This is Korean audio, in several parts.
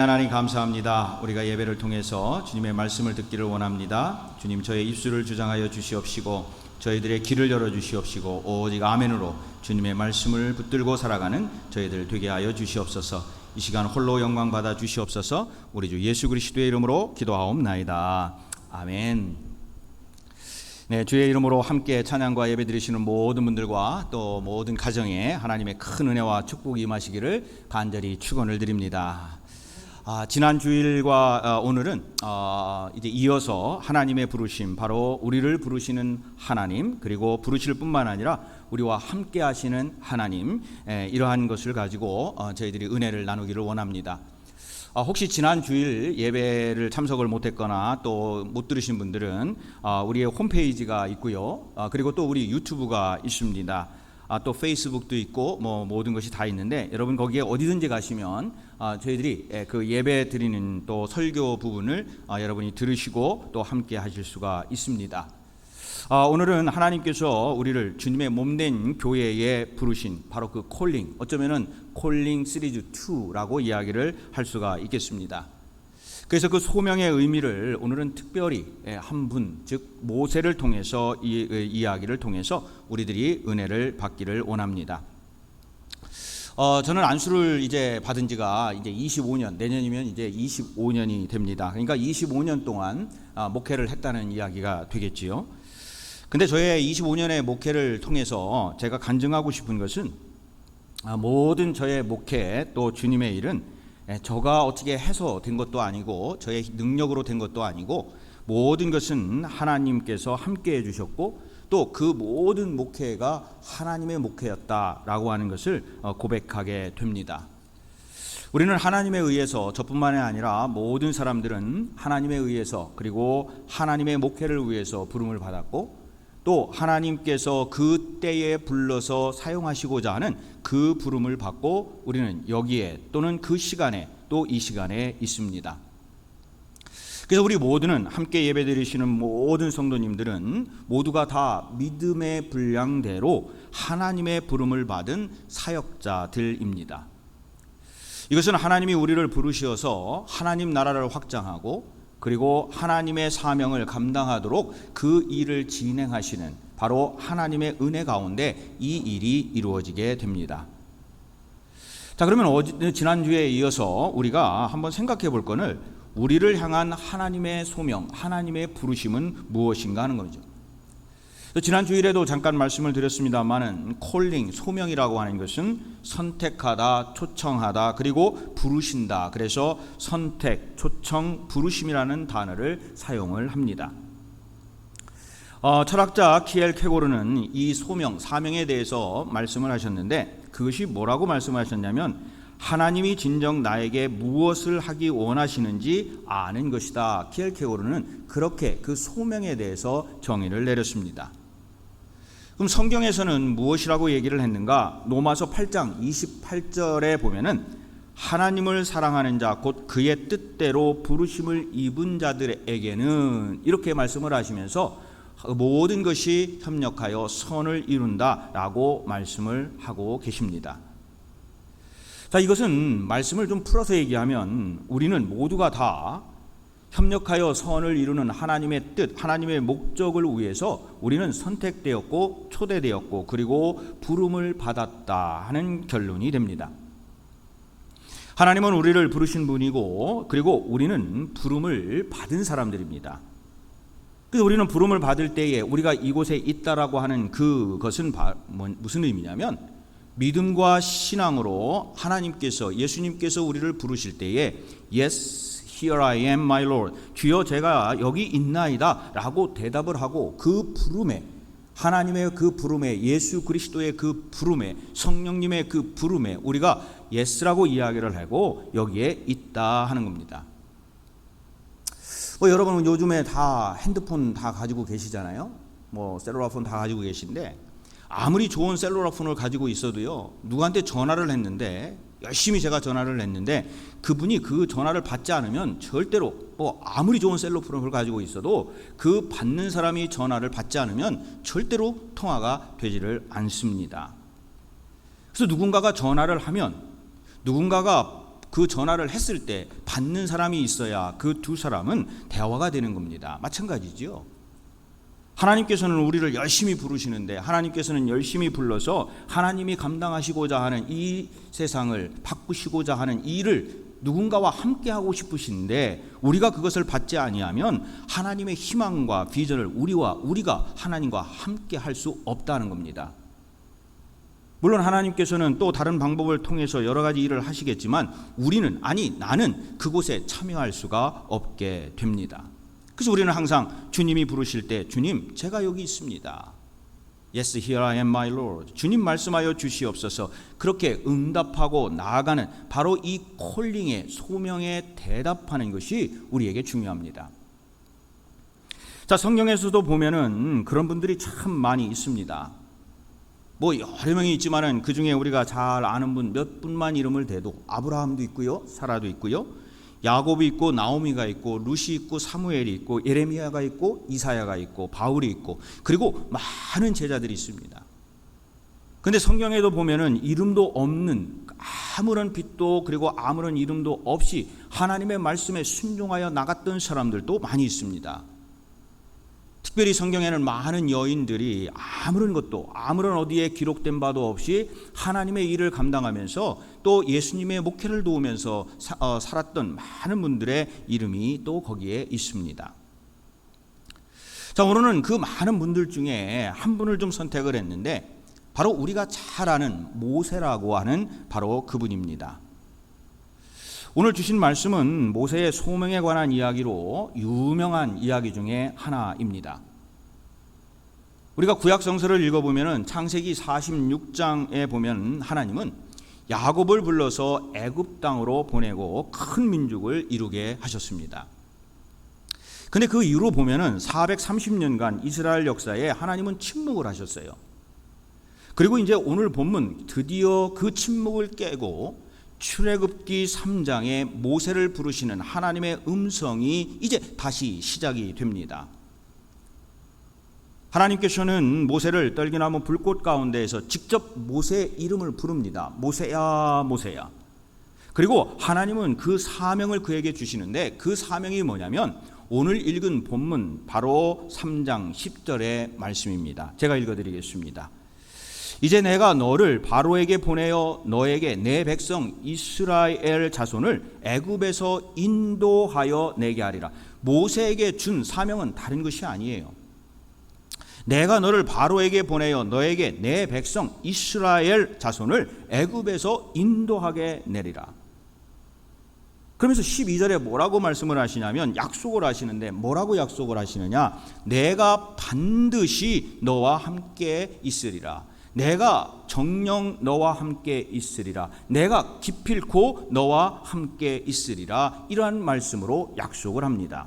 하나님 감사합니다. 우리가 예배를 통해서 주님의 말씀을 듣기를 원합니다. 주님, 저의 입술을 주장하여 주시옵시고 저희들의 귀를 열어 주시옵시고 오직 아멘으로 주님의 말씀을 붙들고 살아가는 저희들 되게 하여 주시옵소서. 이 시간 홀로 영광 받아 주시옵소서. 우리 주 예수 그리스도의 이름으로 기도하옵나이다. 아멘. 네, 주의 이름으로 함께 찬양과 예배 드리시는 모든 분들과 또 모든 가정에 하나님의 큰 은혜와 축복이 임하시기를 간절히 축원을 드립니다. 지난 주일과 오늘은 이제 이어서 하나님의 부르심, 바로 우리를 부르시는 하나님, 그리고 부르실 뿐만 아니라 우리와 함께 하시는 하나님, 이러한 것을 가지고 저희들이 은혜를 나누기를 원합니다. 혹시 지난 주일 예배를 참석을 못했거나 또 못 들으신 분들은 우리의 홈페이지가 있고요, 그리고 또 우리 유튜브가 있습니다. 또 페이스북도 있고 뭐 모든 것이 다 있는데, 여러분 거기에 어디든지 가시면 저희들이 그 예배 드리는 또 설교 부분을 여러분이 들으시고 또 함께 하실 수가 있습니다. 오늘은 하나님께서 우리를 주님의 몸된 교회에 부르신 바로 그 콜링, 어쩌면은 콜링 시리즈 2라고 이야기를 할 수가 있겠습니다. 그래서 그 소명의 의미를 오늘은 특별히 한 분, 즉 모세를 통해서 이 이야기를 통해서 우리들이 은혜를 받기를 원합니다. 저는 안수를 이제 받은 지가 이제 25년, 내년이면 이제 25년이 됩니다. 그러니까 25년 동안 목회를 했다는 이야기가 되겠지요. 근데 저의 25년의 목회를 통해서 제가 간증하고 싶은 것은 모든 저의 목회 또 주님의 일은 저가 어떻게 해서 된 것도 아니고 저의 능력으로 된 것도 아니고, 모든 것은 하나님께서 함께 해주셨고 또 그 모든 목회가 하나님의 목회였다라고 하는 것을 고백하게 됩니다. 우리는 하나님에 의해서, 저뿐만이 아니라 모든 사람들은 하나님에 의해서, 그리고 하나님의 목회를 위해서 부름을 받았고, 또 하나님께서 그 때에 불러서 사용하시고자 하는 그 부름을 받고 우리는 여기에 또는 그 시간에 또 이 시간에 있습니다. 그래서 우리 모두는, 함께 예배드리시는 모든 성도님들은 모두가 다 믿음의 분량대로 하나님의 부름을 받은 사역자들입니다. 이것은 하나님이 우리를 부르셔서 하나님 나라를 확장하고 그리고 하나님의 사명을 감당하도록 그 일을 진행하시는 바로 하나님의 은혜 가운데 이 일이 이루어지게 됩니다. 자, 그러면 지난주에 이어서 우리가 한번 생각해 볼 거는 우리를 향한 하나님의 소명, 하나님의 부르심은 무엇인가 하는 거죠. 지난 주일에도 잠깐 말씀을 드렸습니다만은 콜링, 소명이라고 하는 것은 선택하다, 초청하다, 그리고 부르신다. 그래서 선택, 초청, 부르심이라는 단어를 사용을 합니다. 철학자 키엘 케고르는 이 소명, 사명에 대해서 말씀을 하셨는데, 그것이 뭐라고 말씀하셨냐면 하나님이 진정 나에게 무엇을 하기 원하시는지 아는 것이다. 키엘 케고르는 그렇게 그 소명에 대해서 정의를 내렸습니다. 그럼 성경에서는 무엇이라고 얘기를 했는가? 로마서 8장 28절에 보면은 하나님을 사랑하는 자, 곧 그의 뜻대로 부르심을 입은 자들에게는, 이렇게 말씀을 하시면서 모든 것이 협력하여 선을 이룬다라고 말씀을 하고 계십니다. 자, 이것은 말씀을 좀 풀어서 얘기하면 우리는 모두가 다 협력하여 선을 이루는 하나님의 뜻, 하나님의 목적을 위해서 우리는 선택되었고 초대되었고 그리고 부름을 받았다 하는 결론이 됩니다. 하나님은 우리를 부르신 분이고 그리고 우리는 부름을 받은 사람들입니다. 그래서 우리는 부름을 받을 때에 우리가 이곳에 있다라고 하는 그것은 무슨 의미냐면, 믿음과 신앙으로 하나님께서, 예수님께서 우리를 부르실 때에 Yes, Here I am, my Lord, 주여 제가 여기 있나이다 라고 대답을 하고, 그 부름에, 하나님의 그 부름에, 예수 그리스도의 그 부름에, 성령님의 그 부름에 우리가 Yes라고 이야기를 하고 여기에 있다 하는 겁니다. 여러분은 요즘에 다 핸드폰 다 가지고 계시잖아요. 셀룰라폰 다 가지고 계신데, 아무리 좋은 셀룰라폰을 가지고 있어도요, 누구한테 전화를 했는데, 열심히 제가 전화를 했는데 그분이 그 전화를 받지 않으면 절대로, 아무리 좋은 셀룰라폰을 가지고 있어도 그 받는 사람이 전화를 받지 않으면 절대로 통화가 되지를 않습니다. 그래서 누군가가 전화를 하면, 누군가가 그 전화를 했을 때 받는 사람이 있어야 그 두 사람은 대화가 되는 겁니다. 마찬가지지요. 하나님께서는 우리를 열심히 부르시는데 하나님께서는 열심히 불러서 하나님이 감당하시고자 하는 이 세상을 바꾸시고자 하는 일을 누군가와 함께 하고 싶으신데 우리가 그것을 받지 아니하면 하나님의 희망과 비전을 우리가 하나님과 함께 할 수 없다는 겁니다. 물론 하나님께서는 또 다른 방법을 통해서 여러 가지 일을 하시겠지만 나는 그곳에 참여할 수가 없게 됩니다. 그래서 우리는 항상 주님이 부르실 때 주님 제가 여기 있습니다. Yes, here I am, my Lord. 주님 말씀하여 주시옵소서. 그렇게 응답하고 나아가는 바로 이 콜링의 소명에 대답하는 것이 우리에게 중요합니다. 자, 성경에서도 보면은 그런 분들이 참 많이 있습니다. 뭐 여러 명이 있지만은 그 중에 우리가 잘 아는 분 몇 분만 이름을 대도 아브라함도 있고요, 사라도 있고요, 야곱이 있고 나오미가 있고 룻이 있고 사무엘이 있고 예레미야가 있고 이사야가 있고 바울이 있고 그리고 많은 제자들이 있습니다. 그런데 성경에도 보면은 이름도 없는 아무런 빛도 그리고 아무런 이름도 없이 하나님의 말씀에 순종하여 나갔던 사람들도 많이 있습니다. 특별히 성경에는 많은 여인들이 아무런 어디에 기록된 바도 없이 하나님의 일을 감당하면서 또 예수님의 목회를 도우면서 살았던 많은 분들의 이름이 또 거기에 있습니다. 자, 오늘은 그 많은 분들 중에 한 분을 좀 선택을 했는데 바로 우리가 잘 아는 모세라고 하는 바로 그분입니다. 오늘 주신 말씀은 모세의 소명에 관한 이야기로 유명한 이야기 중에 하나입니다. 우리가 구약 성서를 읽어보면 창세기 46장에 보면 하나님은 야곱을 불러서 애굽 땅으로 보내고 큰 민족을 이루게 하셨습니다. 근데 그 이후로 보면은 430년간 이스라엘 역사에 하나님은 침묵을 하셨어요. 그리고 이제 오늘 본문 드디어 그 침묵을 깨고 출애굽기 3장에 모세를 부르시는 하나님의 음성이 이제 다시 시작이 됩니다. 하나님께서는 모세를 떨기나무 불꽃 가운데에서 직접 모세의 이름을 부릅니다. 모세야, 모세야. 그리고 하나님은 그 사명을 그에게 주시는데 그 사명이 뭐냐면 오늘 읽은 본문 바로 3장 10절의 말씀입니다. 제가 읽어드리겠습니다. 이제 내가 너를 바로에게 보내어 너에게 내 백성 이스라엘 자손을 애굽에서 인도하여 내게 하리라. 모세에게 준 사명은 다른 것이 아니에요. 내가 너를 바로에게 보내어 너에게 내 백성 이스라엘 자손을 애굽에서 인도하게 내리라. 그러면서 12절에 뭐라고 말씀을 하시냐면 약속을 하시는데 뭐라고 약속을 하시느냐? 내가 반드시 너와 함께 있으리라. 내가 정녕 너와 함께 있으리라. 내가 기필코 너와 함께 있으리라. 이러한 말씀으로 약속을 합니다.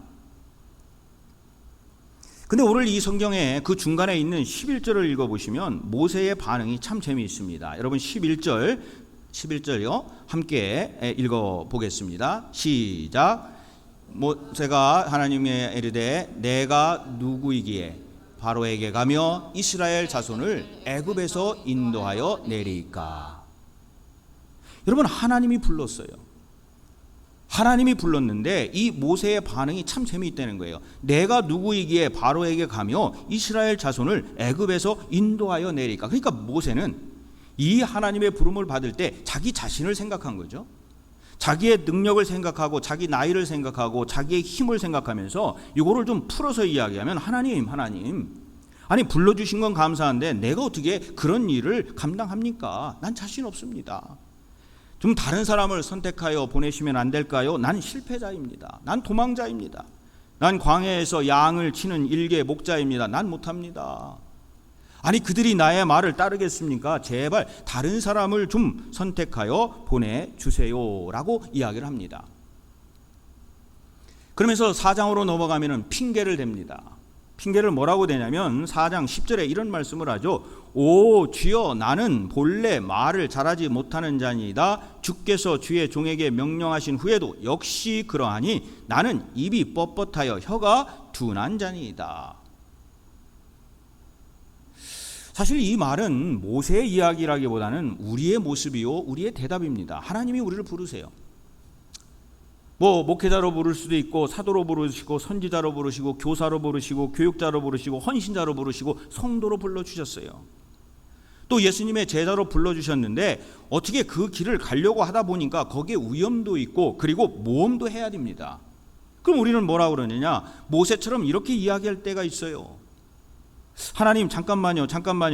근데 오늘 이 성경에 그 중간에 있는 11절을 읽어보시면 모세의 반응이 참 재미있습니다. 여러분 11절요 함께 읽어보겠습니다. 시작. 모세가 하나님의 이르되 내가 누구이기에 바로에게 가며 이스라엘 자손을 애굽에서 인도하여 내리까. 여러분 하나님이 불렀어요. 하나님이 불렀는데 이 모세의 반응이 참 재미있다는 거예요. 내가 누구이기에 바로에게 가며 이스라엘 자손을 애굽에서 인도하여 내리까. 그러니까 모세는 이 하나님의 부름을 받을 때 자기 자신을 생각한 거죠. 자기의 능력을 생각하고 자기 나이를 생각하고 자기의 힘을 생각하면서 이거를 좀 풀어서 이야기하면 하나님 아니 불러주신 건 감사한데 내가 어떻게 그런 일을 감당합니까? 난 자신 없습니다. 좀 다른 사람을 선택하여 보내시면 안 될까요? 난 실패자입니다. 난 도망자입니다. 난 광야에서 양을 치는 일개 목자입니다. 난 못합니다. 아니 그들이 나의 말을 따르겠습니까? 제발 다른 사람을 좀 선택하여 보내주세요 라고 이야기를 합니다. 그러면서 4장으로 넘어가면 핑계를 댑니다. 핑계를 뭐라고 대냐면 4장 10절에 이런 말씀을 하죠. 오 주여 나는 본래 말을 잘하지 못하는 자니이다. 주께서 주의 종에게 명령하신 후에도 역시 그러하니 나는 입이 뻣뻣하여 혀가 둔한 자니이다. 사실 이 말은 모세의 이야기라기보다는 우리의 모습이요 우리의 대답입니다. 하나님이 우리를 부르세요. 뭐 목회자로 부를 수도 있고, 사도로 부르시고, 선지자로 부르시고, 교사로 부르시고, 교육자로 부르시고, 헌신자로 부르시고, 성도로 불러주셨어요. 또 예수님의 제자로 불러주셨는데 어떻게 그 길을 가려고 하다 보니까 거기에 위험도 있고 그리고 모험도 해야 됩니다. 그럼 우리는 뭐라고 그러느냐? 모세처럼 이렇게 이야기할 때가 있어요. 하나님, 잠깐만요.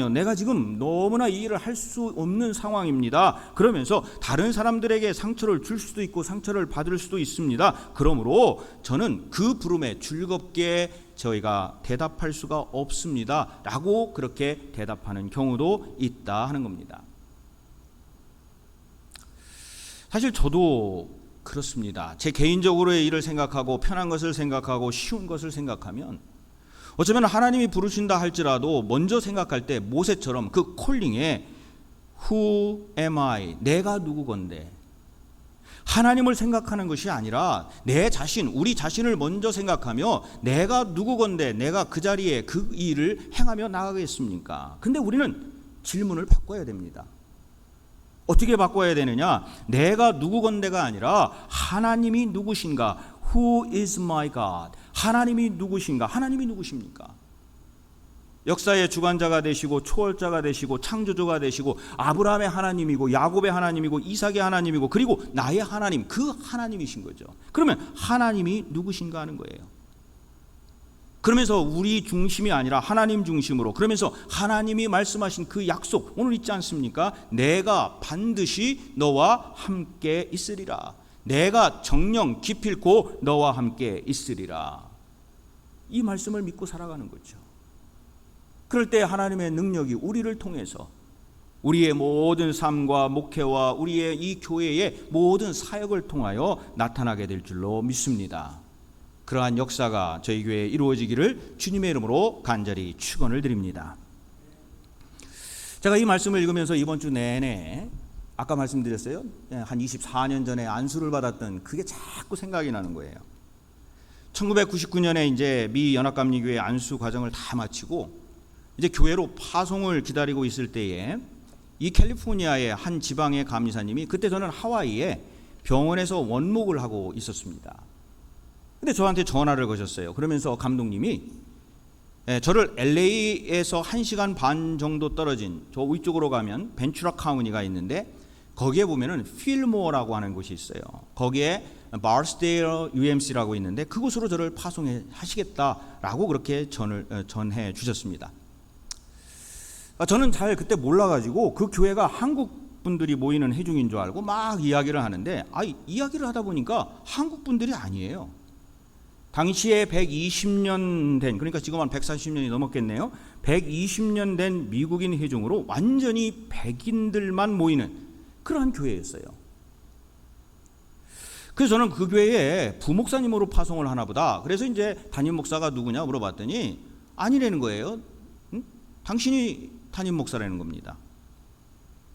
내가 지금 너무나 이 일을 할 수 없는 상황입니다. 그러면서 다른 사람들에게 상처를 줄 수도 있고 상처를 받을 수도 있습니다. 그러므로 저는 그 부름에 즐겁게 저희가 대답할 수가 없습니다. 라고 그렇게 대답하는 경우도 있다 하는 겁니다. 사실 저도 그렇습니다. 제 개인적으로의 일을 생각하고 편한 것을 생각하고 쉬운 것을 생각하면 어쩌면 하나님이 부르신다 할지라도 먼저 생각할 때 모세처럼 그 콜링에 Who am I? 내가 누구건데? 하나님을 생각하는 것이 아니라 내 자신, 우리 자신을 먼저 생각하며 내가 누구건데 내가 그 자리에 그 일을 행하며 나가겠습니까? 근데 우리는 질문을 바꿔야 됩니다. 어떻게 바꿔야 되느냐? 내가 누구건데가 아니라 하나님이 누구신가? Who is my God? 하나님이 누구신가? 하나님이 누구십니까? 역사의 주관자가 되시고 초월자가 되시고 창조주가 되시고 아브라함의 하나님이고 야곱의 하나님이고 이삭의 하나님이고 그리고 나의 하나님, 그 하나님이신 거죠. 그러면 하나님이 누구신가 하는 거예요. 그러면서 우리 중심이 아니라 하나님 중심으로, 그러면서 하나님이 말씀하신 그 약속 오늘 있지 않습니까? 내가 반드시 너와 함께 있으리라. 내가 정령 기필코 너와 함께 있으리라. 이 말씀을 믿고 살아가는 거죠. 그럴 때 하나님의 능력이 우리를 통해서 우리의 모든 삶과 목회와 우리의 이 교회의 모든 사역을 통하여 나타나게 될 줄로 믿습니다. 그러한 역사가 저희 교회에 이루어지기를 주님의 이름으로 간절히 축원을 드립니다. 제가 이 말씀을 읽으면서 이번 주 내내 아까 말씀드렸어요. 한 24년 전에 안수를 받았던 그게 자꾸 생각이 나는 거예요. 1999년에 이제 미 연합감리교회 안수 과정을 다 마치고 이제 교회로 파송을 기다리고 있을 때에 이 캘리포니아의 한 지방의 감리사님이, 그때 저는 하와이에 병원에서 원목을 하고 있었습니다. 근데 저한테 전화를 거셨어요. 그러면서 감독님이 저를 LA에서 1시간 반 정도 떨어진 저 위쪽으로 가면 벤츄라 카운티가 있는데 거기에 보면은 필모어라고 하는 곳이 있어요. 거기에 바르스데일 UMC라고 있는데 그곳으로 저를 파송해 하시겠다라고 그렇게 전해 주셨습니다. 저는 잘 그때 몰라가지고 그 교회가 한국 분들이 모이는 회중인 줄 알고 막 이야기를 하는데 이야기를 하다 보니까 한국 분들이 아니에요. 당시에 120년 된, 그러니까 지금 한 140년이 넘었겠네요. 120년 된 미국인 회중으로 완전히 백인들만 모이는 그러한 교회였어요. 그래서 저는 그 교회에 부목사님으로 파송을 하나 보다. 그래서 이제 담임 목사가 누구냐 물어봤더니 아니라는 거예요. 당신이 담임 목사라는 겁니다.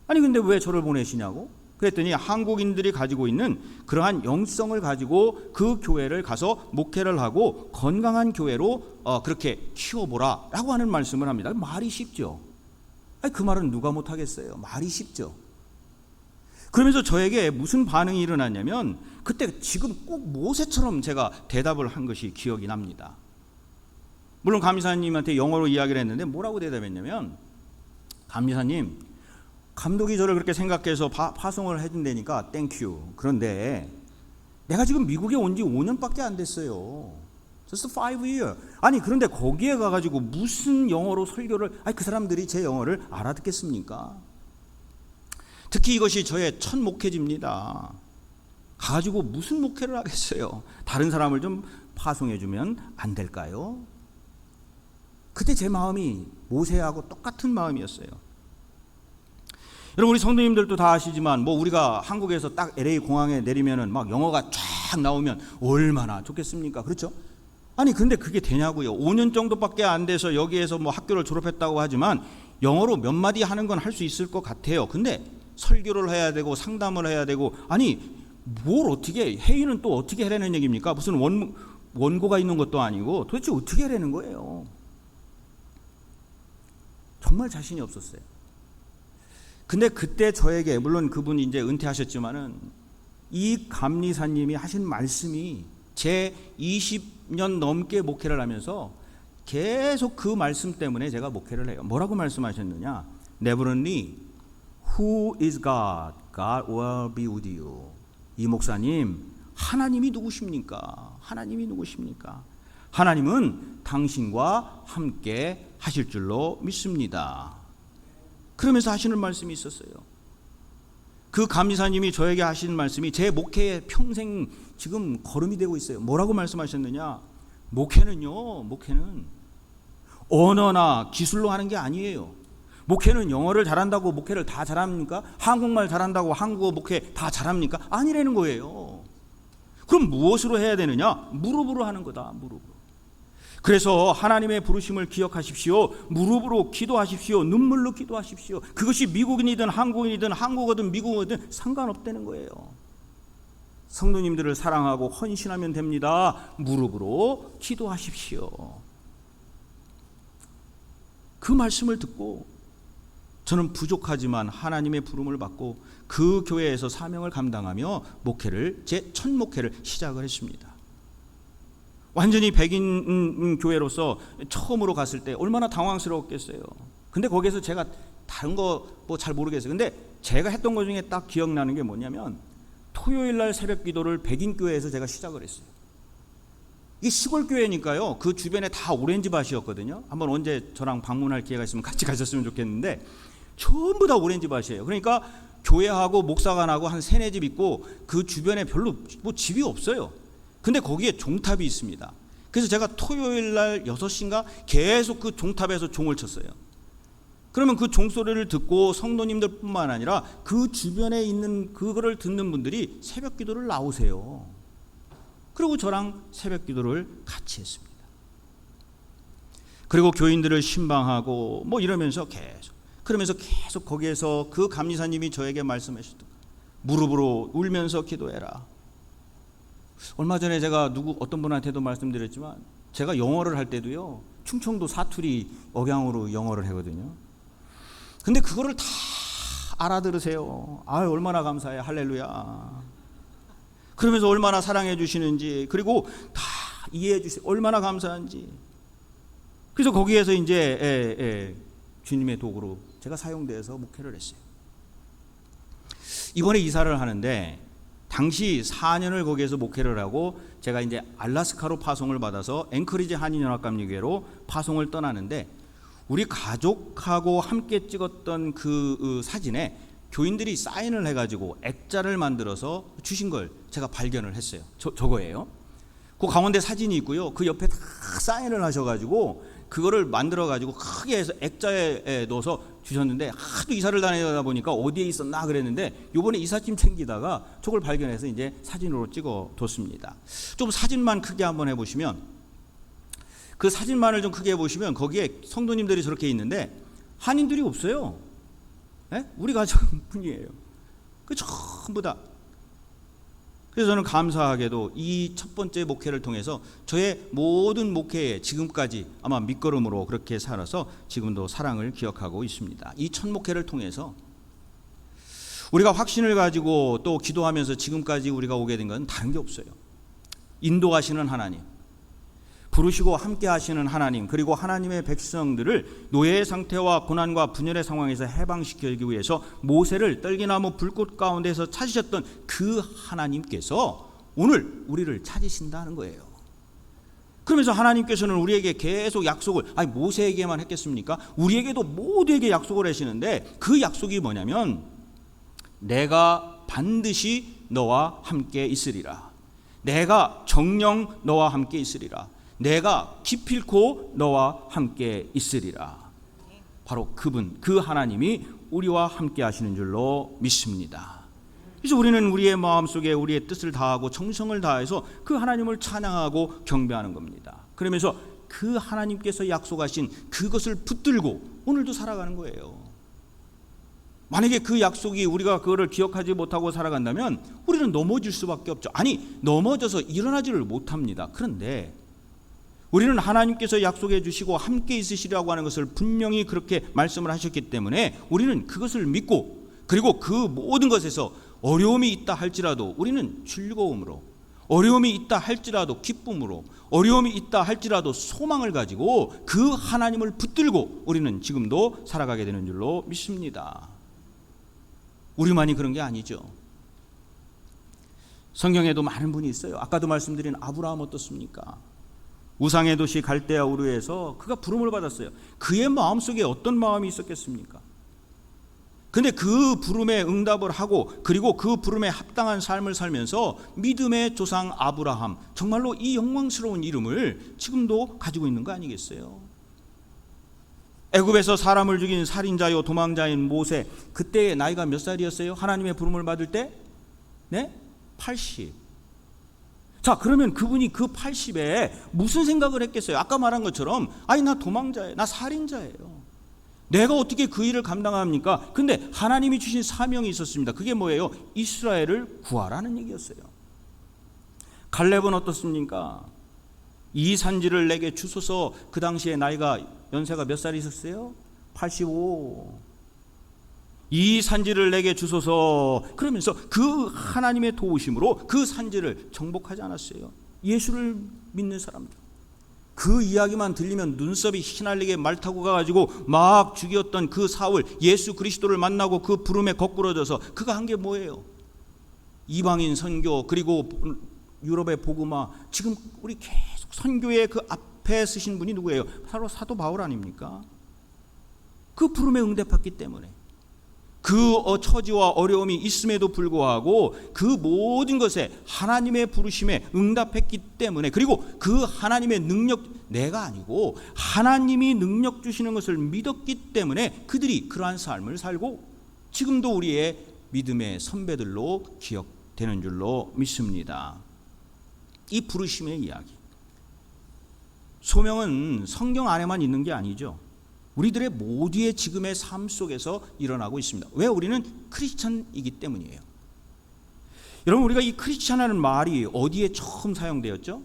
아니 근데 왜 저를 보내시냐고? 그랬더니 한국인들이 가지고 있는 그러한 영성을 가지고 그 교회를 가서 목회를 하고 건강한 교회로 그렇게 키워보라 라고 하는 말씀을 합니다. 말이 쉽죠. 그 말은 누가 못하겠어요. 말이 쉽죠. 그러면서 저에게 무슨 반응이 일어났냐면 그때 지금 꼭 모세처럼 제가 대답을 한 것이 기억이 납니다. 물론 감리사님한테 영어로 이야기를 했는데 뭐라고 대답했냐면, 감리사님, 감독이 저를 그렇게 생각해서 파송을 해준다니까 땡큐. 그런데 내가 지금 미국에 온 지 5년밖에 안 됐어요. Just 5 years. 아니 그런데 거기에 가가지고 무슨 영어로 설교를, 그 사람들이 제 영어를 알아듣겠습니까? 특히 이것이 저의 첫 목회지입니다. 가가지고 무슨 목회를 하겠어요? 다른 사람을 좀 파송해주면 안 될까요? 그때 제 마음이 모세하고 똑같은 마음이었어요. 여러분, 우리 성도님들도 다 아시지만 뭐 우리가 한국에서 딱 LA 공항에 내리면은 막 영어가 쫙 나오면 얼마나 좋겠습니까? 그렇죠? 아니 근데 그게 되냐고요. 5년 정도밖에 안 돼서 여기에서 뭐 학교를 졸업했다고 하지만 영어로 몇 마디 하는 건 할 수 있을 것 같아요. 근데 설교를 해야 되고 상담을 해야 되고, 아니 뭘 어떻게, 회의는 또 어떻게 하라는 얘기입니까? 무슨 원고가 있는 것도 아니고 도대체 어떻게 하라는 거예요? 정말 자신이 없었어요. 근데 그때 저에게, 물론 그분이 이제 은퇴하셨지만은 이 감리사님이 하신 말씀이 제 20년 넘게 목회를 하면서 계속 그 말씀 때문에 제가 목회를 해요. 뭐라고 말씀하셨느냐? Neverly, who is God? God will be with you. 이 목사님, 하나님이 누구십니까? 하나님이 누구십니까? 하나님은 당신과 함께 하실 줄로 믿습니다. 그러면서 하시는 말씀이 있었어요. 그 감리사님이 저에게 하신 말씀이 제 목회에 평생 지금 걸음이 되고 있어요. 뭐라고 말씀하셨느냐? 목회는 언어나 기술로 하는 게 아니에요. 목회는 영어를 잘한다고 목회를 다 잘합니까? 한국말 잘한다고 한국어 목회 다 잘합니까? 아니라는 거예요. 그럼 무엇으로 해야 되느냐? 무릎으로 하는 거다. 무릎으로. 그래서 하나님의 부르심을 기억하십시오. 무릎으로 기도하십시오. 눈물로 기도하십시오. 그것이 미국인이든 한국인이든 한국어든 미국어든 상관없다는 거예요. 성도님들을 사랑하고 헌신하면 됩니다. 무릎으로 기도하십시오. 그 말씀을 듣고 저는 부족하지만 하나님의 부름을 받고 그 교회에서 사명을 감당하며 목회를 제 첫 목회를 시작을 했습니다. 완전히 백인 교회로서 처음으로 갔을 때 얼마나 당황스러웠겠어요. 근데 거기에서 제가 다른 거 뭐 잘 모르겠어요. 근데 제가 했던 것 중에 딱 기억나는 게 뭐냐면 토요일 날 새벽 기도를 백인 교회에서 제가 시작을 했어요. 이 시골 교회니까요. 그 주변에 다 오렌지 밭이었거든요. 한번 언제 저랑 방문할 기회가 있으면 같이 가셨으면 좋겠는데 전부 다 오렌지 밭이에요. 그러니까 교회하고 목사관하고 한 3-4집 있고 그 주변에 별로 뭐 집이 없어요. 근데 거기에 종탑이 있습니다. 그래서 제가 토요일 날 6시인가 계속 그 종탑에서 종을 쳤어요. 그러면 그 종소리를 듣고 성도님들 뿐만 아니라 그 주변에 있는 그거를 듣는 분들이 새벽 기도를 나오세요. 그리고 저랑 새벽 기도를 같이 했습니다. 그리고 교인들을 신방하고 뭐 이러면서 그러면서 계속 거기에서 그 감리사님이 저에게 말씀하셨던 무릎으로 울면서 기도해라. 얼마 전에 제가 어떤 분한테도 말씀드렸지만 제가 영어를 할 때도요 충청도 사투리 억양으로 영어를 하거든요. 근데 그거를 다 알아들으세요. 아유 얼마나 감사해. 할렐루야. 그러면서 얼마나 사랑해 주시는지 그리고 다 이해해 주세요. 얼마나 감사한지. 그래서 거기에서 이제 주님의 도구로 제가 사용돼서 목회를 했어요. 이번에 이사를 하는데 당시 4년을 거기에서 목회를 하고 제가 이제 알래스카로 파송을 받아서 앵커리지 한인연합감리교회로 파송을 떠나는데 우리 가족하고 함께 찍었던 그 사진에 교인들이 사인을 해가지고 액자를 만들어서 주신 걸 제가 발견을 했어요. 저거예요. 그 가운데 사진이 있고요. 그 옆에 다 사인을 하셔가지고 그거를 만들어가지고 크게 해서 액자에 넣어서 주셨는데 하도 이사를 다니다 보니까 어디에 있었나 그랬는데 요번에 이삿짐 챙기다가 저걸 발견해서 이제 사진으로 찍어뒀습니다. 좀 사진만 크게 한번 해보시면 그 사진만을 좀 크게 해보시면 거기에 성도님들이 저렇게 있는데 한인들이 없어요. 네? 우리 가족뿐이에요. 그 전부 다. 그래서 저는 감사하게도 이 첫 번째 목회를 통해서 저의 모든 목회에 지금까지 아마 밑거름으로 그렇게 살아서 지금도 사랑을 기억하고 있습니다. 이 첫 목회를 통해서 우리가 확신을 가지고 또 기도하면서 지금까지 우리가 오게 된 건 다른 게 없어요. 인도하시는 하나님, 부르시고 함께 하시는 하나님, 그리고 하나님의 백성들을 노예의 상태와 고난과 분열의 상황에서 해방시키기 위해서 모세를 떨기나무 불꽃 가운데서 찾으셨던 그 하나님께서 오늘 우리를 찾으신다는 거예요. 그러면서 하나님께서는 우리에게 계속 약속을, 아니 모세에게만 했겠습니까? 우리에게도 모두에게 약속을 하시는데 그 약속이 뭐냐면 내가 반드시 너와 함께 있으리라. 내가 정녕 너와 함께 있으리라. 내가 기필코 너와 함께 있으리라. 바로 그분, 그 하나님이 우리와 함께 하시는 줄로 믿습니다. 그래서 우리는 우리의 마음속에 우리의 뜻을 다하고 정성을 다해서 그 하나님을 찬양하고 경배하는 겁니다. 그러면서 그 하나님께서 약속하신 그것을 붙들고 오늘도 살아가는 거예요. 만약에 그 약속이 우리가 그거를 기억하지 못하고 살아간다면 우리는 넘어질 수밖에 없죠. 아니 넘어져서 일어나지를 못합니다. 그런데 우리는 하나님께서 약속해 주시고 함께 있으시라고 하는 것을 분명히 그렇게 말씀을 하셨기 때문에 우리는 그것을 믿고 그리고 그 모든 것에서 어려움이 있다 할지라도 우리는 즐거움으로, 어려움이 있다 할지라도 기쁨으로, 어려움이 있다 할지라도 소망을 가지고 그 하나님을 붙들고 우리는 지금도 살아가게 되는 줄로 믿습니다. 우리만이 그런 게 아니죠. 성경에도 많은 분이 있어요. 아까도 말씀드린 아브라함 어떻습니까? 우상의 도시 갈대아 우르에서 그가 부름을 받았어요. 그의 마음속에 어떤 마음이 있었겠습니까? 근데 그 부름에 응답을 하고 그리고 그 부름에 합당한 삶을 살면서 믿음의 조상 아브라함, 정말로 이 영광스러운 이름을 지금도 가지고 있는 거 아니겠어요? 애굽에서 사람을 죽인 살인자요 도망자인 모세, 그때 나이가 몇 살이었어요? 하나님의 부름을 받을 때? 네? 80. 자, 그러면 그분이 그 80에 무슨 생각을 했겠어요? 아까 말한 것처럼 아니 나 도망자예요, 나 살인자예요, 내가 어떻게 그 일을 감당합니까? 근데 하나님이 주신 사명이 있었습니다. 그게 뭐예요? 이스라엘을 구하라는 얘기였어요. 갈렙은 어떻습니까? 이 산지를 내게 주소서. 그 당시에 나이가 연세가 몇 살이셨어요? 85. 이 산지를 내게 주소서. 그러면서 그 하나님의 도우심으로 그 산지를 정복하지 않았어요. 예수를 믿는 사람들, 그 이야기만 들리면 눈썹이 휘날리게 말 타고 가가지고 막 죽였던 그 사울, 예수 그리스도를 만나고 그 부름에 거꾸러져서 그가 한 게 뭐예요? 이방인 선교, 그리고 유럽의 복음화. 지금 우리 계속 선교의 그 앞에 서신 분이 누구예요? 바로 사도 바울 아닙니까? 그 부름에 응답했기 때문에, 그 처지와 어려움이 있음에도 불구하고 그 모든 것에 하나님의 부르심에 응답했기 때문에, 그리고 그 하나님의 능력, 내가 아니고 하나님이 능력 주시는 것을 믿었기 때문에 그들이 그러한 삶을 살고 지금도 우리의 믿음의 선배들로 기억되는 줄로 믿습니다. 이 부르심의 이야기, 소명은 성경 안에만 있는 게 아니죠. 우리들의 모두의 지금의 삶 속에서 일어나고 있습니다. 왜? 우리는 크리스찬이기 때문이에요. 여러분, 우리가 이 크리스찬이라는 말이 어디에 처음 사용되었죠?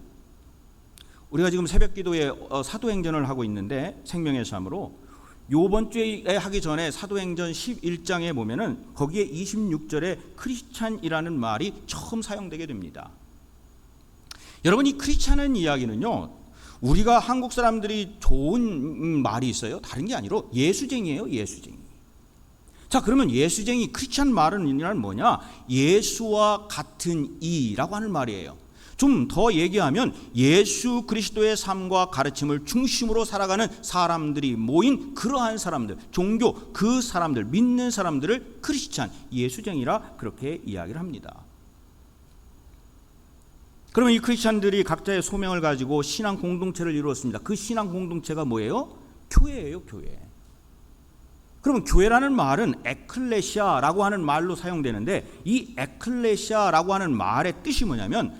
우리가 지금 새벽기도에 사도행전을 하고 있는데, 생명의 삶으로 요번 주에 하기 전에 사도행전 11장에 보면은 거기에 26절에 크리스찬이라는 말이 처음 사용되게 됩니다. 여러분, 이 크리스찬이라는 이야기는요, 우리가 한국 사람들이 좋은 말이 있어요. 다른 게 아니라 예수쟁이에요. 예수쟁이. 자, 그러면 예수쟁이, 크리스찬 말은 뭐냐? 예수와 같은 이라고 하는 말이에요. 좀 더 얘기하면 예수 그리스도의 삶과 가르침을 중심으로 살아가는 사람들이 모인 그러한 사람들, 종교, 그 사람들, 믿는 사람들을 크리스찬, 예수쟁이라 그렇게 이야기를 합니다. 그러면 이 크리스찬들이 각자의 소명을 가지고 신앙 공동체를 이루었습니다. 그 신앙 공동체가 뭐예요? 교회예요, 교회. 그러면 교회라는 말은 에클레시아라고 하는 말로 사용되는데, 이 에클레시아라고 하는 말의 뜻이 뭐냐면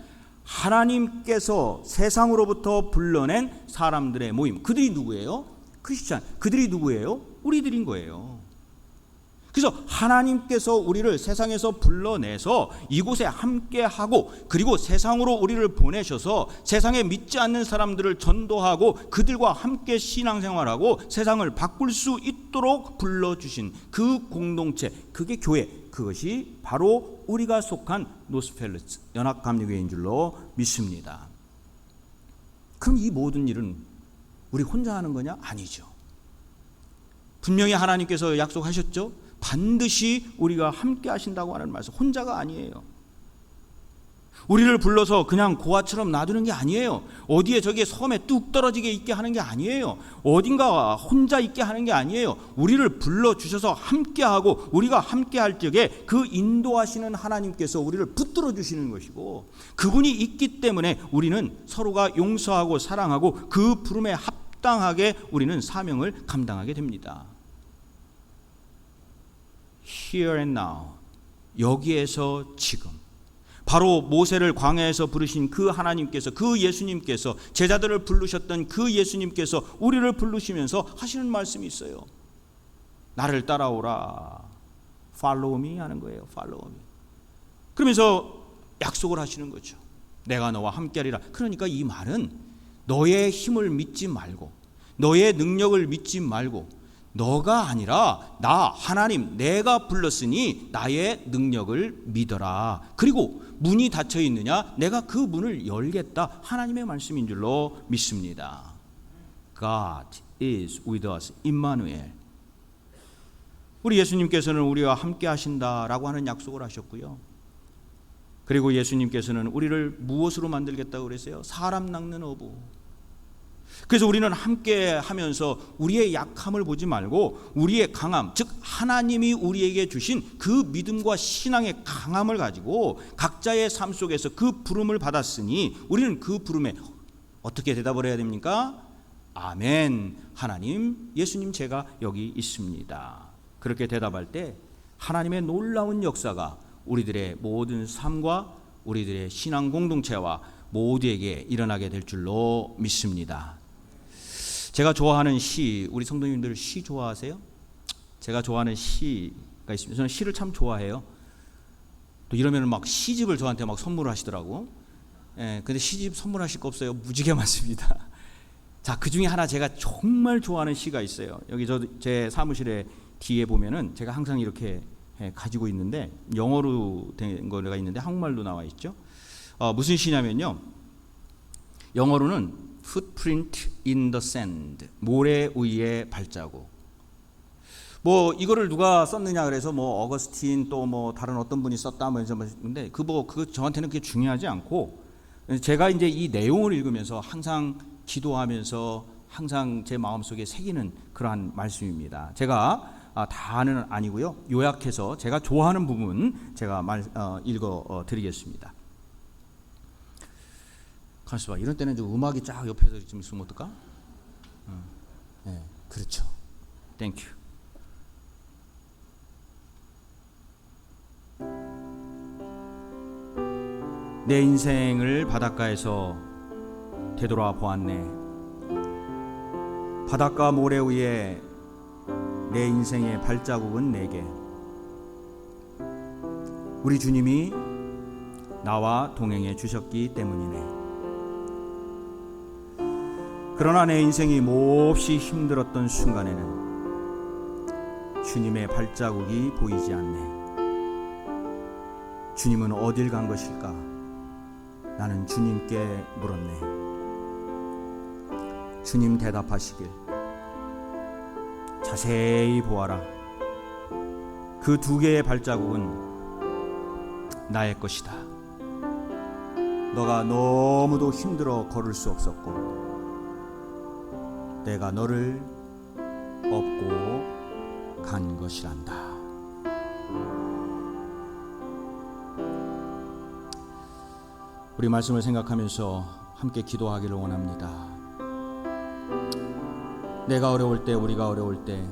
하나님께서 세상으로부터 불러낸 사람들의 모임. 그들이 누구예요? 크리스찬. 그들이 누구예요? 우리들인 거예요. 그래서 하나님께서 우리를 세상에서 불러내서 이곳에 함께하고, 그리고 세상으로 우리를 보내셔서 세상에 믿지 않는 사람들을 전도하고 그들과 함께 신앙생활하고 세상을 바꿀 수 있도록 불러주신 그 공동체, 그게 교회, 그것이 바로 우리가 속한 노스펠르츠 연합감리교회인 줄로 믿습니다. 그럼 이 모든 일은 우리 혼자 하는 거냐? 아니죠. 분명히 하나님께서 약속하셨죠. 반드시 우리가 함께 하신다고 하는 말씀, 혼자가 아니에요. 우리를 불러서 그냥 고아처럼 놔두는 게 아니에요. 어디에 저기에 섬에 뚝 떨어지게 있게 하는 게 아니에요. 어딘가 혼자 있게 하는 게 아니에요. 우리를 불러주셔서 함께하고 우리가 함께할 적에 그 인도하시는 하나님께서 우리를 붙들어 주시는 것이고, 그분이 있기 때문에 우리는 서로가 용서하고 사랑하고 그 부름에 합당하게 우리는 사명을 감당하게 됩니다. Here and now, 여기에서 지금, 바로 모세를 광야에서 부르신 그 하나님께서, 그 예수님께서, 제자들을 부르셨던 그 예수님께서 우리를 부르시면서 하시는 말씀이 있어요. 나를 따라오라, Follow me 하는 거예요. Follow me. 그러면서 약속을 하시는 거죠. 내가 너와 함께하리라. 그러니까 이 말은 너의 힘을 믿지 말고, 너의 능력을 믿지 말고, 너가 아니라 나 하나님 내가 불렀으니 나의 능력을 믿어라. 그리고 문이 닫혀 있느냐? 내가 그 문을 열겠다. 하나님의 말씀인 줄로 믿습니다. God is with us. 임마누엘. 우리 예수님께서는 우리와 함께 하신다라고 하는 약속을 하셨고요. 그리고 예수님께서는 우리를 무엇으로 만들겠다고 그랬어요? 사람 낚는 어부. 그래서 우리는 함께 하면서 우리의 약함을 보지 말고 우리의 강함, 즉 하나님이 우리에게 주신 그 믿음과 신앙의 강함을 가지고 각자의 삶 속에서 그 부름을 받았으니 우리는 그 부름에 어떻게 대답을 해야 됩니까? 아멘. 하나님, 예수님 제가 여기 있습니다. 그렇게 대답할 때 하나님의 놀라운 역사가 우리들의 모든 삶과 우리들의 신앙 공동체와 모두에게 일어나게 될 줄로 믿습니다. 제가 좋아하는 시, 우리 성도님들 시 좋아하세요? 제가 좋아하는 시가 있습니다. 저는 시를 참 좋아해요. 또 이러면 막 시집을 저한테 막 선물하시더라고. 근데 시집 선물하실 거 없어요. 무지개 많습니다. 자, 그 중에 하나 제가 정말 좋아하는 시가 있어요. 여기 제 사무실에 뒤에 보면은 제가 항상 이렇게 가지고 있는데 영어로 된 거가 있는데 한국말로 나와 있죠. 무슨 시냐면요. 영어로는 Footprint in the sand, 모래 위의 발자국. 뭐 이거를 누가 썼느냐 그래서 뭐 어거스틴 또 뭐 다른 어떤 분이 썼다 뭐 근데 그거 저한테는 그게 중요하지 않고 제가 이제 이 내용을 읽으면서 항상 기도하면서 항상 제 마음속에 새기는 그러한 말씀입니다. 제가 다는 아니고요. 요약해서 제가 좋아하는 부분 제가 읽어 드리겠습니다. 가만있어 봐. 이런 때는 좀 음악이 쫙 옆에서 좀 있으면 어떨까? 네, 그렇죠. 땡큐. 내 인생을 바닷가에서 되돌아 보았네. 바닷가 모래 위에 내 인생의 발자국은 4개. 우리 주님이 나와 동행해 주셨기 때문이네. 그러나 내 인생이 몹시 힘들었던 순간에는 주님의 발자국이 보이지 않네. 주님은 어딜 간 것일까? 나는 주님께 물었네. 주님 대답하시길, 자세히 보아라. 그 2개의 발자국은 나의 것이다. 너가 너무도 힘들어 걸을 수 없었고 내가 너를 업고 간 것이란다. 우리 말씀을 생각하면서 함께 기도하기를 원합니다. 내가 어려울 때, 우리가 어려울 때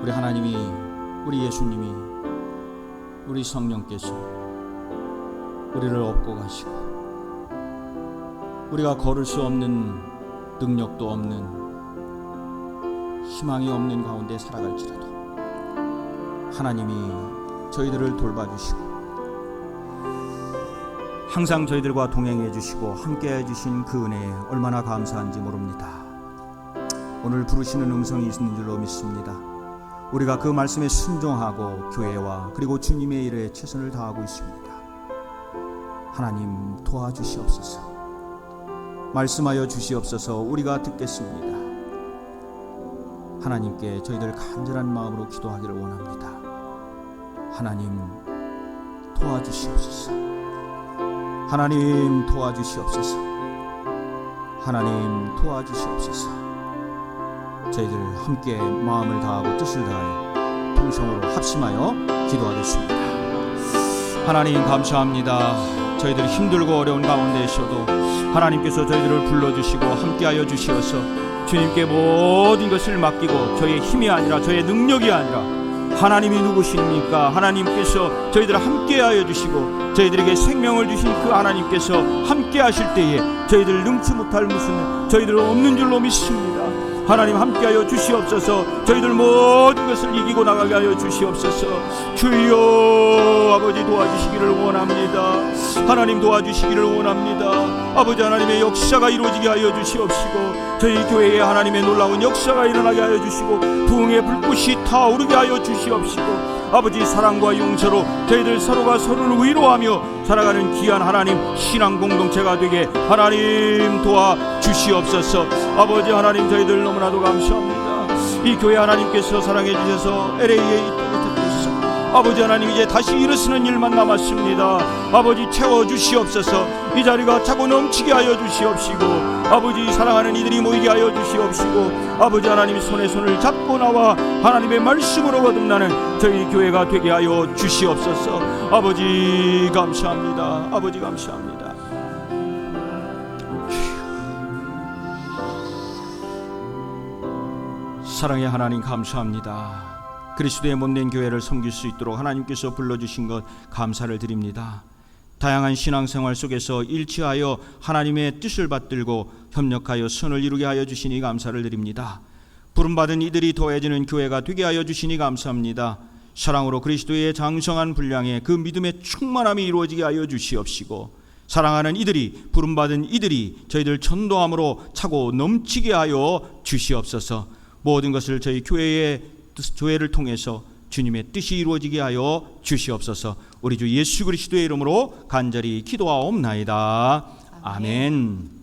우리 하나님이, 우리 예수님이, 우리 성령께서 우리를 업고 가시고 우리가 걸을 수 없는 능력도 없는 희망이 없는 가운데 살아갈지라도 하나님이 저희들을 돌봐주시고 항상 저희들과 동행해 주시고 함께 해주신 그 은혜에 얼마나 감사한지 모릅니다. 오늘 부르시는 음성이 있는 줄로 믿습니다. 우리가 그 말씀에 순종하고 교회와 그리고 주님의 일에 최선을 다하고 있습니다. 하나님 도와주시옵소서. 말씀하여 주시옵소서. 우리가 듣겠습니다. 하나님께 저희들 간절한 마음으로 기도하기를 원합니다. 하나님 도와주시옵소서. 하나님 도와주시옵소서. 하나님 도와주시옵소서. 저희들 함께 마음을 다하고 뜻을 다하여 통성으로 합심하여 기도하겠습니다. 하나님 감사합니다. 저희들이 힘들고 어려운 가운데 있어도 하나님께서 저희들을 불러주시고 함께하여 주시어서 주님께 모든 것을 맡기고 저의 힘이 아니라 저의 능력이 아니라 하나님이 누구십니까? 하나님께서 저희들을 함께하여 주시고 저희들에게 생명을 주신 그 하나님께서 함께하실 때에 저희들 능치 못할 무슨 저희들은 없는 줄로 믿습니다. 하나님 함께하여 주시옵소서. 저희들 모든 것을 이기고 나가게 하여 주시옵소서. 주여 아버지 도와주시기를 원합니다. 하나님 도와주시기를 원합니다. 아버지 하나님의 역사가 이루어지게 하여 주시옵시고 저희 교회에 하나님의 놀라운 역사가 일어나게 하여 주시고 부흥의 불꽃이 타오르게 하여 주시옵시고 아버지 사랑과 용서로 저희들 서로가 서로를 위로하며 살아가는 귀한 하나님 신앙 공동체가 되게 하나님 도와주시옵소서. 아버지 하나님 저희들 너무나도 감사합니다. 이 교회 하나님께서 사랑해 주셔서 LA에 있도록 아버지 하나님 이제 다시 일어서는 일만 남았습니다. 아버지 채워주시옵소서. 이 자리가 차고 넘치게 하여 주시옵시고 아버지 사랑하는 이들이 모이게 하여 주시옵시고 아버지 하나님 손에 손을 잡고 나와 하나님의 말씀으로 거듭나는 저희 교회가 되게 하여 주시옵소서. 아버지 감사합니다. 아버지 감사합니다. 사랑의 하나님 감사합니다. 그리스도의 몸된 교회를 섬길 수 있도록 하나님께서 불러주신 것 감사를 드립니다. 다양한 신앙생활 속에서 일치하여 하나님의 뜻을 받들고 협력하여 선을 이루게 하여 주시니 감사를 드립니다. 부름받은 이들이 더해지는 교회가 되게 하여 주시니 감사합니다. 사랑으로 그리스도의 장성한 분량에 그 믿음의 충만함이 이루어지게 하여 주시옵시고 사랑하는 이들이 부름받은 이들이 저희들 전도함으로 차고 넘치게 하여 주시옵소서. 모든 것을 저희 교회를 통해서 주님의 뜻이 이루어지게 하여 주시옵소서. 우리 주 예수 그리스도의 이름으로 간절히 기도하옵나이다. 아멘.